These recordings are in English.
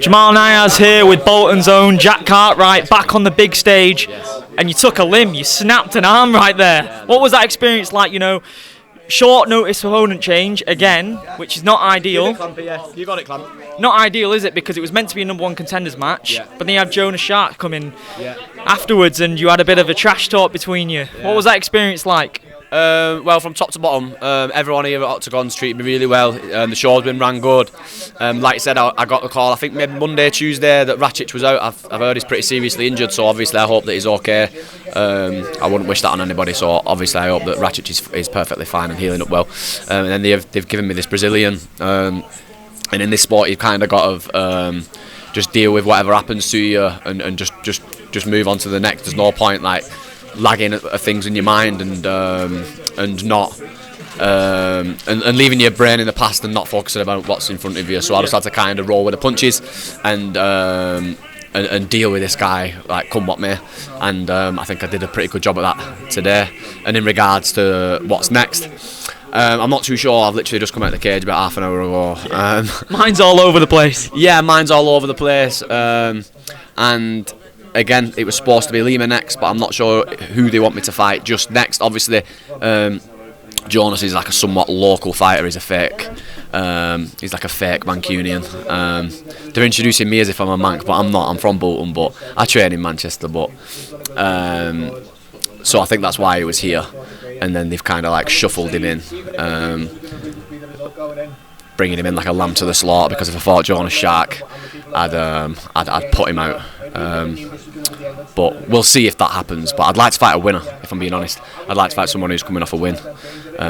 Jamal Niaz here with Bolton's own Jack Cartwright back on the big stage, and you took a limb, you snapped an arm right there. What was that experience like, short notice opponent change again, which is not ideal. You got it, Clamp. Not ideal, is it? Because it was meant to be a number one contenders match, but then you had Jonas Shark come in afterwards and you had a bit of a trash talk between you. What was that experience like? Well, from top to bottom, everyone here at Oktagon's treated me really well. The show's been ran good. Like I said, I got the call, I think maybe Monday, Tuesday, that Ratchich was out. I've heard he's pretty seriously injured, so obviously I hope that he's okay. I wouldn't wish that on anybody, so obviously I hope that Ratchich is perfectly fine and healing up well. And then they've given me this Brazilian, and in this sport you've kind of got to just deal with whatever happens to you and just move on to the next. There's no point like lagging at things in your mind and not and leaving your brain in the past and not focusing about what's in front of you. So I just had to kind of roll with the punches and deal with this guy like come what may. And I think I did a pretty good job of that today. And in regards to what's next, I'm not too sure. I've literally just come out of the cage about half an hour ago. Mine's all over the place. Yeah, mine's all over the place. And again, it was supposed to be Lima next, but I'm not sure who they want me to fight just next. Obviously, Jonas is like a somewhat local fighter. He's a fake. He's like a fake Mancunian. They're introducing me as if I'm a Manc, but I'm not. I'm from Bolton, but I train in Manchester. But so I think that's why he was here. And then they've kind of like shuffled him in, bringing him in like a lamb to the slaughter. Because if I fought Jonas Shark, I'd put him out. But we'll see if that happens. But I'd like to fight a winner, if I'm being honest. I'd like to fight someone who's coming off a win.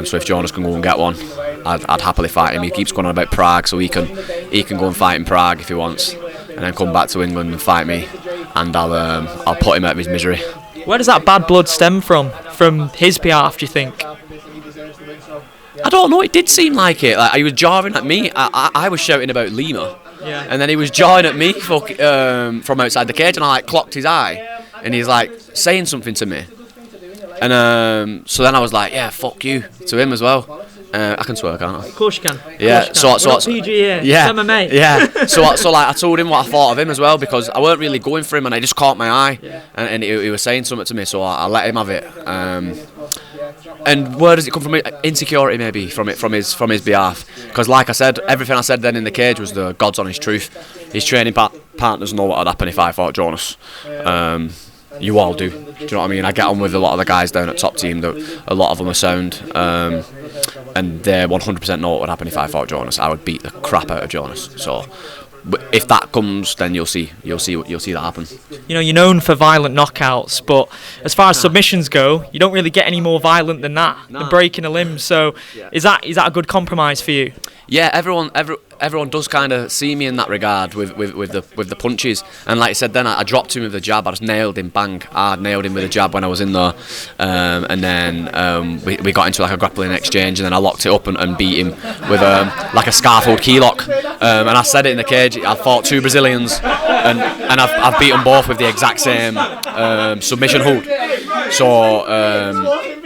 So if Jonas can go and get one, I'd happily fight him. He keeps going on about Prague, so he can go and fight in Prague if he wants, and then come back to England and fight me, and I'll put him out of his misery. Where does that bad blood stem from? From his behalf, do you think? I don't know. It did seem like it. Like he was jarring at me. I was shouting about Lima. Yeah. And then he was jawing at me from outside the cage, and I like clocked his eye, and he's like saying something to me, and so then I was like, yeah, fuck you to him as well. I can swear, can't I? Of course you can. Yeah. So PG here. Yeah. It's MMA. Yeah. So like I told him what I thought of him as well, because I weren't really going for him, and I just caught my eye, and he was saying something to me, so I let him have it. And where does it come from? Insecurity, maybe, from his behalf. Because, like I said, everything I said then in the cage was the God's honest truth. His training partners know what would happen if I fought Jonas. You all do. Do you know what I mean? I get on with a lot of the guys down at Top Team. A lot of them are sound, and they 100% know what would happen if I fought Jonas. I would beat the crap out of Jonas. So, if that comes, then you'll see that happen. You're known for violent knockouts, but as far as submissions go, you don't really get any more violent than that, than breaking a limb. So, is that a good compromise for you? Yeah, everyone does kind of see me in that regard with the punches, and like I said, then I dropped him with the jab. I just nailed him, bang! I nailed him with a jab when I was in there, and then we got into like a grappling exchange, and then I locked it up and beat him with like a scarf hold key lock, and I said it in the cage. I fought two Brazilians, and I've beat them both with the exact same submission hold. So.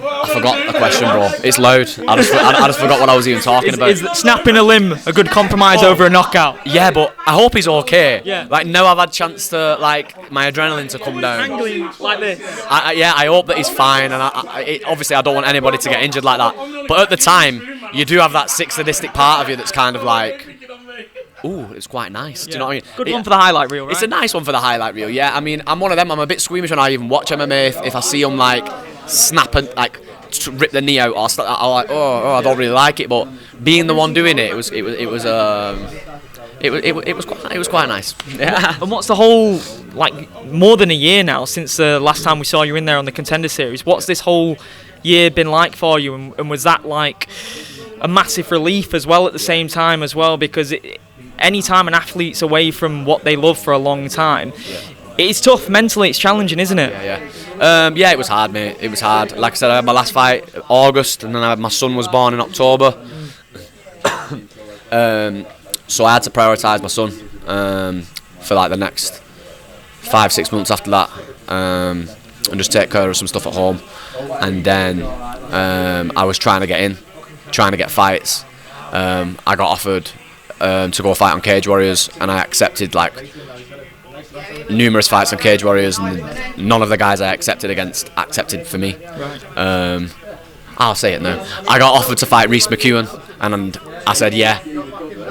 I forgot the question, bro. It's loud. I just forgot what I was even talking about. Is snapping a limb a good compromise over a knockout? Yeah, but I hope he's okay. Yeah. Like now I've had chance to like my adrenaline to come down. Angling like this. I hope that he's fine, and obviously I don't want anybody to get injured like that. But at the time, you do have that sixth sadistic part of you that's kind of like, ooh, it's quite nice. Do you know what I mean? Good one for the highlight reel, right? It's a nice one for the highlight reel, yeah. I mean, I'm one of them. I'm a bit squeamish when I even watch MMA if I see them like snap and like rip the knee out or like, oh, I don't really like it. But being the one doing it, it was quite nice. Yeah. And what's the whole, like, more than a year now since the last time we saw you in there on the Contender Series? What's this whole year been like for you? And was that like a massive relief as well at the same time as well? Because any time an athlete's away from what they love for a long time, it's tough mentally. It's challenging, isn't it? Yeah, it was hard, mate. It was hard. Like I said, I had my last fight August, and then my son was born in October. So I had to prioritise my son for like the next 5-6 months after that, and just take care of some stuff at home. And then I was trying to get fights. I got offered to go fight on Cage Warriors, and I accepted like numerous fights on Cage Warriors, and none of the guys I accepted against accepted for me. I'll say it now. I got offered to fight Reece McEwen, and I said yeah.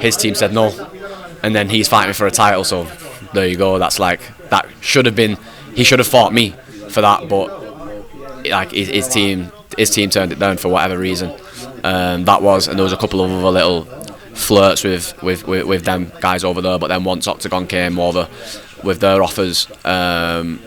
His team said no, and then he's fighting for a title. So there you go. That's like, that should have been. He should have fought me for that, but like his team turned it down for whatever reason. That was, and there was a couple of other little flirts with them guys over there. But then once Oktagon came over with their offers, and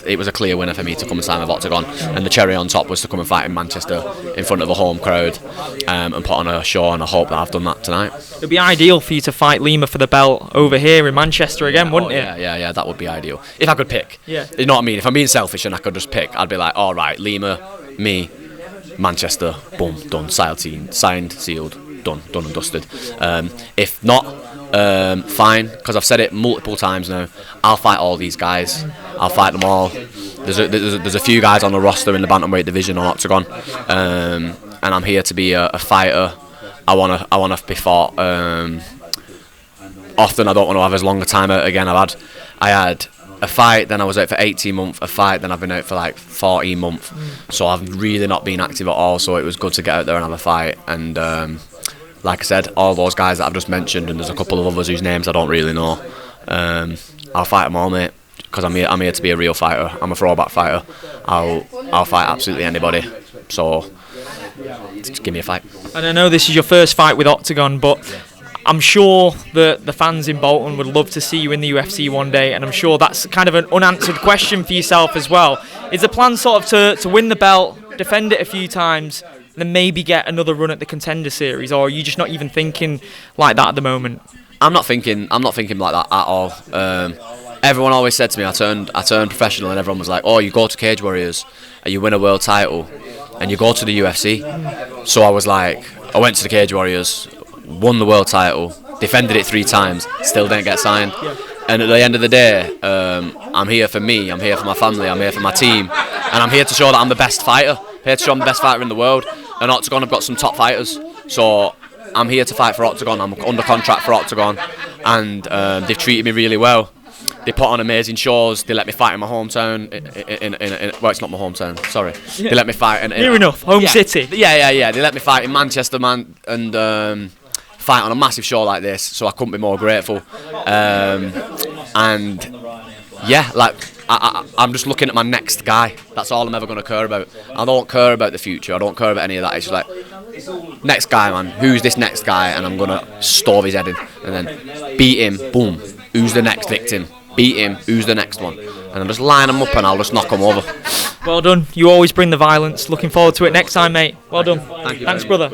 it was a clear winner for me to come and sign with Oktagon, and the cherry on top was to come and fight in Manchester in front of a home crowd, and put on a show, and I hope that I've done that tonight. It'd be ideal for you to fight Lima for the belt over here in Manchester again, wouldn't it? Yeah, that would be ideal. If I could pick. Yeah. You know what I mean? If I'm being selfish and I could just pick, I'd be like, all right, Lima, me, Manchester, boom, done, signed, sealed, done and dusted. If not, fine, because I've said it multiple times now, I'll fight all these guys. I'll fight them all. There's a few guys on the roster in the bantamweight division on Oktagon, and I'm here to be a fighter. I wanna be fought. Often I don't want to have as long a time out again. I had a fight, then I was out for 18 months. A fight, then I've been out for like 14 months. So I've really not been active at all. So it was good to get out there and have a fight. And like I said, all those guys that I've just mentioned, and there's a couple of others whose names I don't really know. I'll fight them all, mate, because I'm here to be a real fighter. I'm a throwback fighter. I'll fight absolutely anybody. So just give me a fight. And I know this is your first fight with Oktagon, but I'm sure that the fans in Bolton would love to see you in the UFC one day, and I'm sure that's kind of an unanswered question for yourself as well. Is the plan sort of to win the belt, defend it a few times, and then maybe get another run at the Contender Series, or are you just not even thinking like that at the moment? I'm not thinking like that at all. Everyone always said to me, I turned professional, and everyone was like, oh, you go to Cage Warriors and you win a world title and you go to the UFC. So I was like, I went to the Cage Warriors, won the world title, defended it 3 times, still didn't get signed. And at the end of the day, I'm here for me, I'm here for my family, I'm here for my team, and I'm here to show that I'm the best fighter. I'm here to show I'm the best fighter in the world. And Oktagon have got some top fighters, so I'm here to fight for Oktagon. I'm under contract for Oktagon, and they've treated me really well. They put on amazing shows. They let me fight in my hometown. Well, it's not my hometown. Sorry. They let me fight Near enough, home city. Yeah. They let me fight in Manchester, man, and fight on a massive show like this. So I couldn't be more grateful. And yeah, like I'm just looking at my next guy. That's all I'm ever going to care about. I don't care about the future. I don't care about any of that. It's just like, next guy, man. Who's this next guy? And I'm going to stove his head in, and then beat him. Boom. Who's the next victim? Beat him, who's the next one? And I'll just line them up and I'll just knock them over. Well done. You always bring the violence. Looking forward to it next time, mate. Well done. Thank you. Thanks, brother.